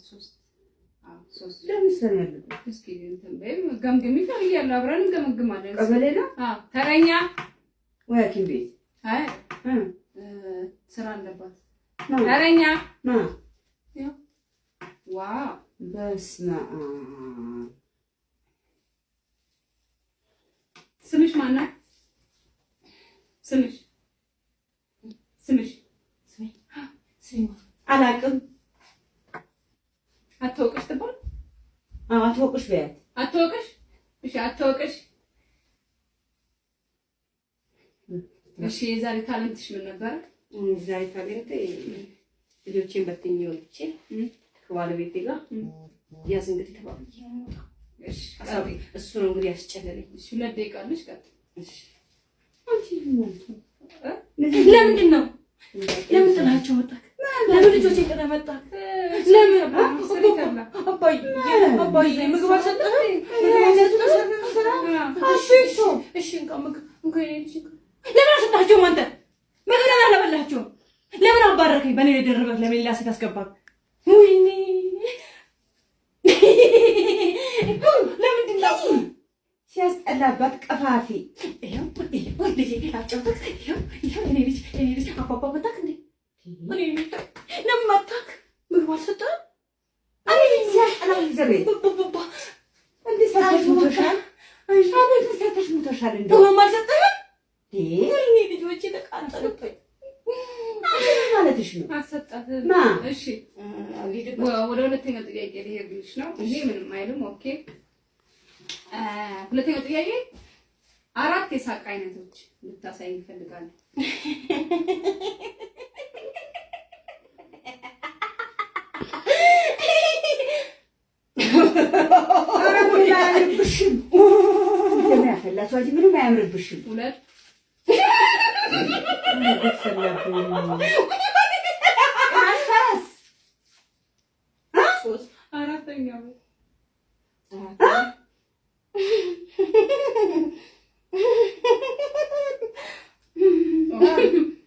ሶስት ሶስት ለምሳሌ ያለው እስኪ እንትን በይ ገምግሚ ታያለ አብረን እንገመግማለን ቀበሌ ነው ተረኛ ወይ ሐኪም ቤት አይ ስራ አለባት ተረኛ ያው ዋው በስመ አብ ስምሽ ማን ነው ስምሽ አላውቅም አትወቅሽ ትባል አትወቅሽ በያት አትወቅሽ እሺ አትወቅሽ እሺ የዛሬ ታለንትሽ ምን ነበር ዛሬ ታለንቴ ልጆቼን በትኜ ወጥቼ ከባለቤቴ ጋር ያዝ እንግዲህ ተባብዬ እሺ እሱ ነው እንግዲህ ያስጨለለኝ እሺ 2 ደቂቃ አለሽ ቀጥ እሺ አንቺ ለምንድን ነው ለምን ጥላቸው ወጣ ለምን ልጆቼ ጥላ መጣ ለምን አባዬ ምግብ አልሰጠህ እሺ ለምን አልሰጣቸውም አንተ ምግብ ለምን አልበላቸውም ለምን አባረከኝ በእኔ ላይ ደረበህ ለምን ሌላ ሴት አስገባህ ወይኔ ለምንድን ነው ሲያስጠላባት ቀፋፊ ይሄው ወልጄ አጨብጥ ይሄው እኔ ልጅ አባባ መጣክ እንዴ እኔ ለምን መጣክ ምግብ አልሰጠህም አይ ሲያስጠላው ይዘበይ እንዴ ሰታሽ ሙተሻል አቤት ሰታሽ ሙተሻል እንዴ ምግብ አልሰጠህም እኔ ልጆቼ ተቃጠሉብኝ ማለትሽ ነው አሰጣት እሺ ወደ ሁለተኛው ጥያቄ ልሄድልሽ ነው እሺ ምንም አይልም ኦኬ ሁለተኛው ጥያቄ 4 የሳቅ አይነቶች ልታሳይ ይፈልጋል አረሙና ያምርብሽም ደም ያፈላችሁ አጂ ምንም አያምርብሽም ሁለት አራተኛው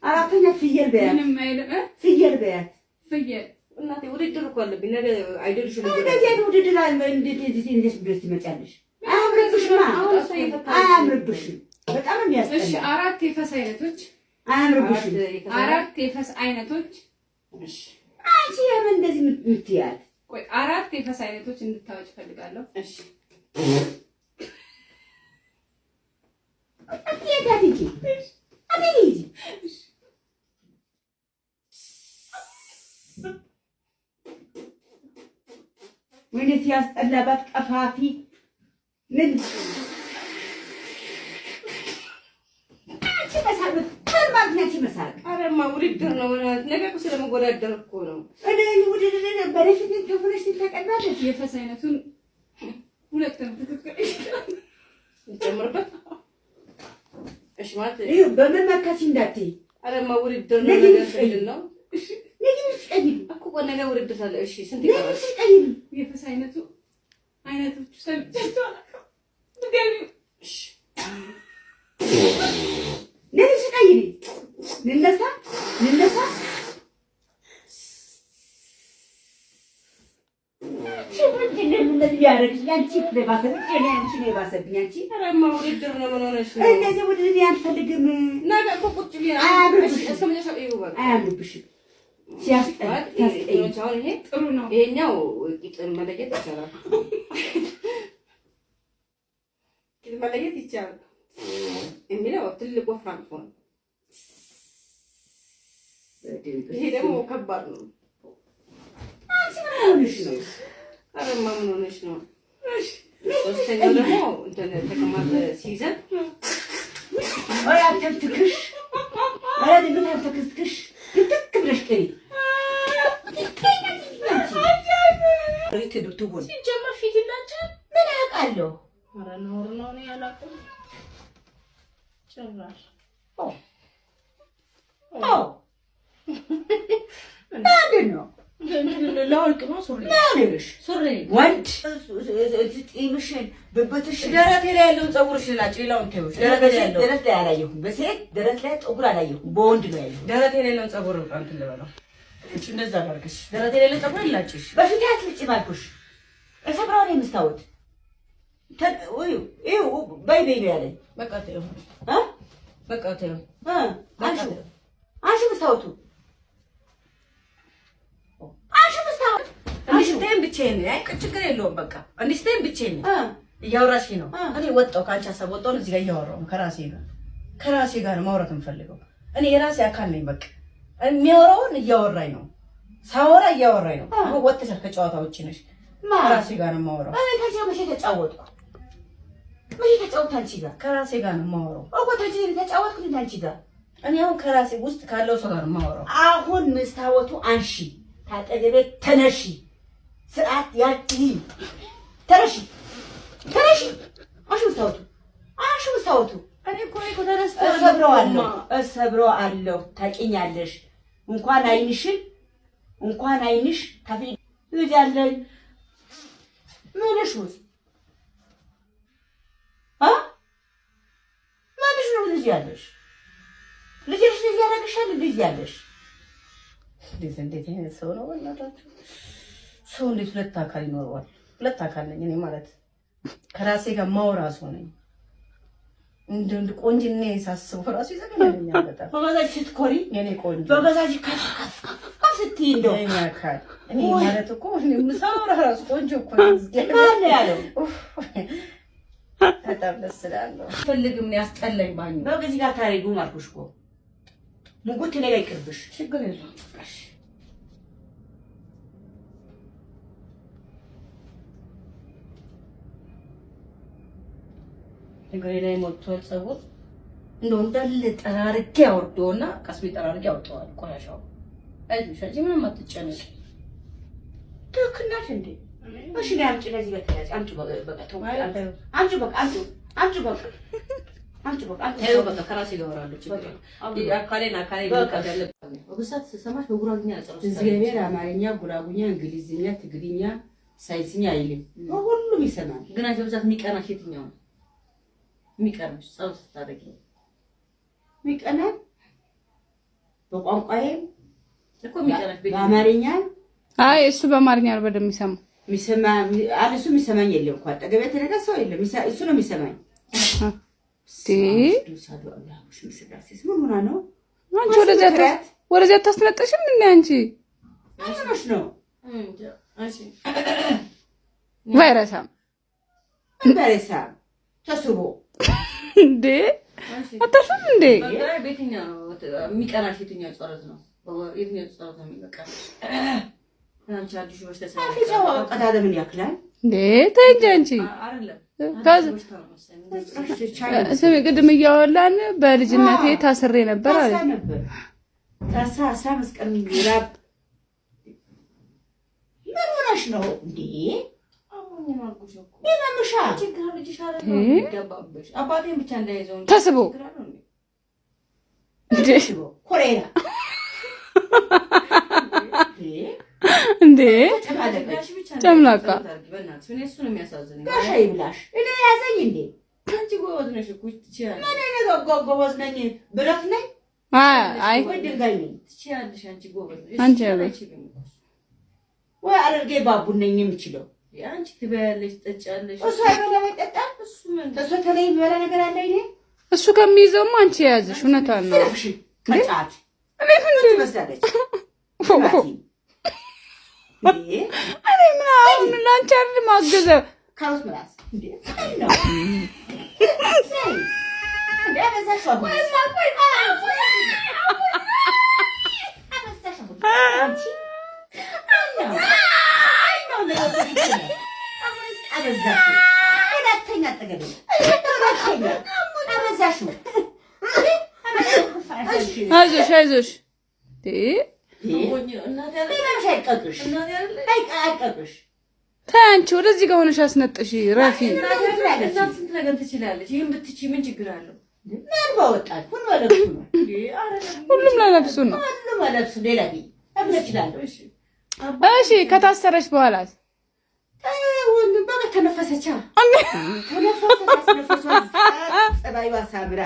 አራተኛ ፍየል በያት ምንም አይልም ፍየል በያት ፍየል እናቴ ውድድር እኮ አለብኝ ነገ አይደልሽም እንደዚህ አይነት ውድድር እንዴት ድረስ ትመጫለሽ አያምርብሽም በጣም የሚያስጠላ እሺ 4 የፈስ አይነቶች አያምርብሽም 4 የፈስ አይነቶች እሺ አንቺ የምን እንደዚህ የምትያት ቆይ 4 የፈስ አይነቶች እንድታወጭ ፈልጋለሁ እሺ አትያታንጂ አትይጂ ምን ሲያስጠላባት ቀፋፊ ምን ማግኘት ይመስላል አረማ ውድድር ነው ነገ እኮ ስለመወዳደር እኮ ነው እኔ ውድድር በረፊት ተፈረሽ ተቀናለሽ የፈስ አይነቱን ሁለት ነው ይጨምርበት እሺ ማለት ይሄ በምን መካች እንዳትይ አረማ ውድድር ነው ነገ ስለል ነው እሺ ለምን ትቀይሪ እኮ ነገ ውድድር አለ እሺ ስንት ይቀራል ትቀይሪ የፈስ አይነቶቹ ሰምቻቸው አላውቅም ድጋሚ እሺ ለምን ትቀይሪ ልነሳ እንደዚህ ያደርግሽ ያንቺ ለባሰብኝ እኔ አንቺ ነው የባሰብኝ አንቺ አረማ ውድድር ነው ምን ሆነሽ ነው እንደዚህ ውድድር አልፈልግም ነገ እኮ ቁጭ ብዬ እስከ መጨረሻው ይኸው በቃ አያምርብሽም ሲያስጠላ ታስጠይቅ ይሄ ጥሩ ነው ይሄኛው ቂጥ መለየት ይቻላል ቂጥ መለየት ይቻላል የሚለው ትልቅ ወፍራም ሆነ ይሄ ደግሞ ከባድ ነው አንቺ ምን ሆነሽ ነው አረማ ምን ሆነሽ ነው እሺ ሶስተኛው ደግሞ እንትን ተቀማጥ ሲይዘን ወይ አትክሽ አረ ድምፅ አትክሽ ትክ ብለሽ ቀሪ ትሆን ሲጀመር ፊት ይላችሁ ምን አውቃለሁ ኧረ ኖር ነው እኔ አላውቅም ጭራሽ ምንድን ነው ለወልቅ ነው ሱሪ ሱሪ ወንድ ጢምሽን ብብትሽ ደረቴ ላይ ያለውን ፀጉርሽ ላጭ ሌላውን ተይው ደረቴ ላይ ያለው ደረት ላይ አላየሁም በሴት ደረት ላይ ፀጉር አላየሁም በወንድ ነው ያየሁት ደረቴ ላይ ያለውን ፀጉር እንትን ልበለው እቺ እንደዛ አድርገሽ ደረቴ ላይ ያለውን ፀጉር ላጭሽ በፊት ስጭ ባልኩሽ እሰብራውን የምስታወት በይ ነው ያለኝ። በቃ ተይው በቃ ተይው አንሺ መስታወቱ እንዲስተን ብቻዬን አይ ችግር የለውም። በቃ እንዲስተን ብቻዬን እያወራሽ ነው። እኔ ወጣሁ ከአንቺ ሀሳብ ወጣሁ። እዚህ ጋር እያወራሁ ነው ከራሴ ጋር ማውራት የምፈልገው እኔ የራሴ አካል ነኝ። በቃ የሚያወራውን እያወራኝ ነው። ሳወራ እያወራኝ ነው። አሁን ወጥተሻል ከጨዋታ ውጪ ነሽ። ከራሴ ጋር ነው የማወራው። እኔ ከዚህ መቼ ተጫወትኩ? አንቺ ጋር ከራሴ ጋር ነው የማወራው። ታጂ ተጫወትኩ አንቺ ጋር። እኔ አሁን ከራሴ ውስጥ ካለው ሰው ጋር ነው የማወራው። አሁን መስታወቱ አንሺ፣ ታጠገቤ ተነሺ፣ ስርዓት ያቺ ተነሺ። አንሺ መስታወቱ እኔ እኮ ተነስተ እሰብረዋለሁ። ታውቂኛለሽ። እንኳን አይንሽ ታፊ ይያለኝ ምንሽ ውስጥ ማንሽ ነው ልጅ ያለሽ? ልጅሽ ያደርግሻል። ልጅ ያለሽ እንዴት አይነት ሰው ነው? እናታችሁ ሰው እንዴት ሁለት አካል ይኖረዋል? ሁለት አካል ነኝ እኔ ማለት ከራሴ ጋር ማውራ ሰው ነኝ። እንደ ቆንጅኔ ሳስበው ራሱ ይዘገኛል። በጣም በበዛች ስትኮሪ የኔ ቆንጆ በበዛች ከፍ ስትይ እንደው እኔ አካል እኔ ማለት እኮ ምሳውራ ራሱ ቆንጆ እኮ ነው። ማን ያለው በጣም ደስ ይላል። ፈልግም ነው ያስጠላኝ ባኝ በዚህ ጋር ታሪጉ ማርኩሽ እኮ ሙጉት ላይ ይቅርብሽ። ችግር የለውም። እሺ እግሬ ላይ ሞልቷል ፀጉር። እንደው እንዳለ ጠራርጌ አወርደውና ቀስ ቤት ጠራርጌ አወጣዋል ቆሻሻው። አይዞሽ አንቺ ምንም አትጨነቂ። ትክክልናት እንዴ? እሺ ላይ አምጪ። ለዚህ በተያያዘ አምጪ በቃ ተው። አምጪ በቃ ተይው በቃ ከራሴ ጋር አወራለሁ። ችግር አካሌን በቃ ያለብኝ ወብሳት ሰማሽ በጉራግኛ አጽሮስ እግዚአብሔር አማርኛ፣ ጉራጉኛ፣ እንግሊዝኛ፣ ትግርኛ፣ ሳይንስኛ አይልም። ሁሉም ይሰማል። ግን አንቺ በብዛት የሚቀናሽ የትኛው ነው? የሚቀናሽ ጸሎት ስታደርጊ የሚቀናል በቋንቋዬ እኮ የሚቀናሽ በአማርኛ። አይ እሱ በአማርኛ ነው በደምብ እሱ የሚሰማኝ የለም እኮ አጠገቤ የተነገረ ሰው የለም። እሱ ነው የሚሰማኝ። ምን ሆና ነው አንቺ ወደዚያ አታስነጠሽም? ምን አንቺ አይኖሽ ነው ቫይረሳም ተስቦ እንዴ አታሽም እንዴ? በየትኛው የሚቀናሽ የትኛው ጸሎት ነው? የትኛው ጸሎት ነው የሚቀናሽ? አንቺ አዲስ ወሽ ተሰራው ቀዳደምን ያክላል እንዴ? ተይ እንጂ አንቺ ስሚ፣ ቅድም እያወላን በልጅነቴ ታስሬ ነበር አለ። ታሳ መስቀል ይራብ ምን ሆነሽ ነው እንዴ? ተስቦ ኮሬራ እንዴ ጨምላቃ ጋሻይ ብላሽ እኔ ያዘኝ እንዴ? አንቺ ጎበዝ ነሽ እኮ ትችያለሽ። ምን ጎበዝ ነኝ? ብረት ነኝ? አይ ወይ ድንጋይ ነኝ? ትችያለሽ አንቺ ጎበዝ ነሽ። አንቺ ያለሽ ወይ አረርጌ ባቡ ነኝ የምችለው? አንቺ ትበያለሽ፣ ትጠጫለሽ። እሱ አይበላ አይጠጣም። እሱ ምን ተሶ ተለይ የሚበላ ነገር አለ አይኔ? እሱ ከሚይዘውማ አንቺ ያዝሽ። እውነቷን ነው። እሺ ከጫት እኔ ምን ትመስላለች? እኔ ምን አሁን ላንቺ አይደል ማገዘ ካሮት ምላስ እንዴ ነው እንዴ አበዛሽ አሁን አንቺ አይዞሽ ተይ አንቺ ወደዚህ ጋር ሆነሽ አስነጥሽ ረፊ። እናት ስንት ነገር ትችላለች። ይሄን ብትችይ ምን ችግር አለው? ምን ባወጣል? ሁሉም ለነፍሱ ነው። ሁሉም ለነፍሱ ሌላ ይችላል። እሺ ከታሰረች በኋላስ በቃ ተነፈሰቻ። ጸባይዋ ሳምራ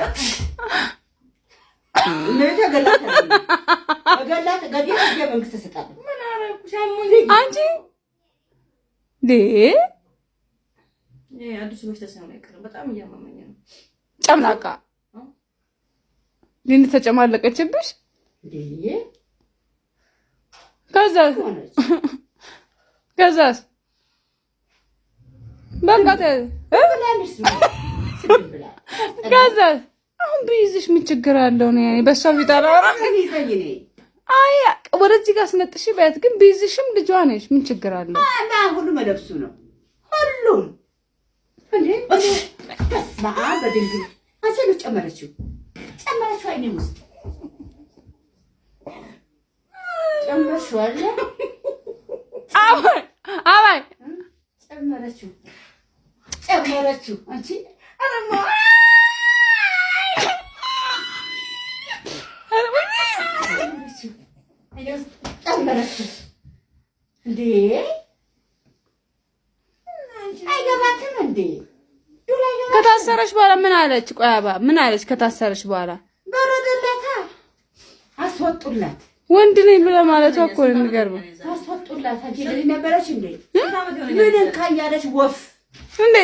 አንቺ አዲሱ በሽታ አይቀርም። በጣም እያመመኝ ነው። ጨምላቃ ሊን ተጨማለቀችብሽ ከዛስ በቃ ከዛስ አሁን ቢይዝሽ ምን ችግር አለው ነው በሷ ቢጣራ አይ ወደዚህ ጋር ስነጥሽ በት ግን ቢይዝሽም ልጇ ነሽ ምን ችግር አለው እና ሁሉ መለብሱ ነው ሁሉም እንዴ በስማ በድንግል አሰሉ ጨመረችው አይኔ ውስጥ ጨመረችው አለ አባይ ጨመረችው አንቺ አረማ ጨመረችው እንዴ አይገባትም እንዴ ከታሰረሽ በኋላ ምን አለች? ቆይ አባ ምን አለች? ከታሰረሽ በኋላ በረደላታ አስወጡላት ወንድ ነኝ ብለ ማለት እኮ ነው የሚገርመው። አስወጡላት አጀለኝ ነበረች እንዴ ምን ካያለች ወፍ እንዴ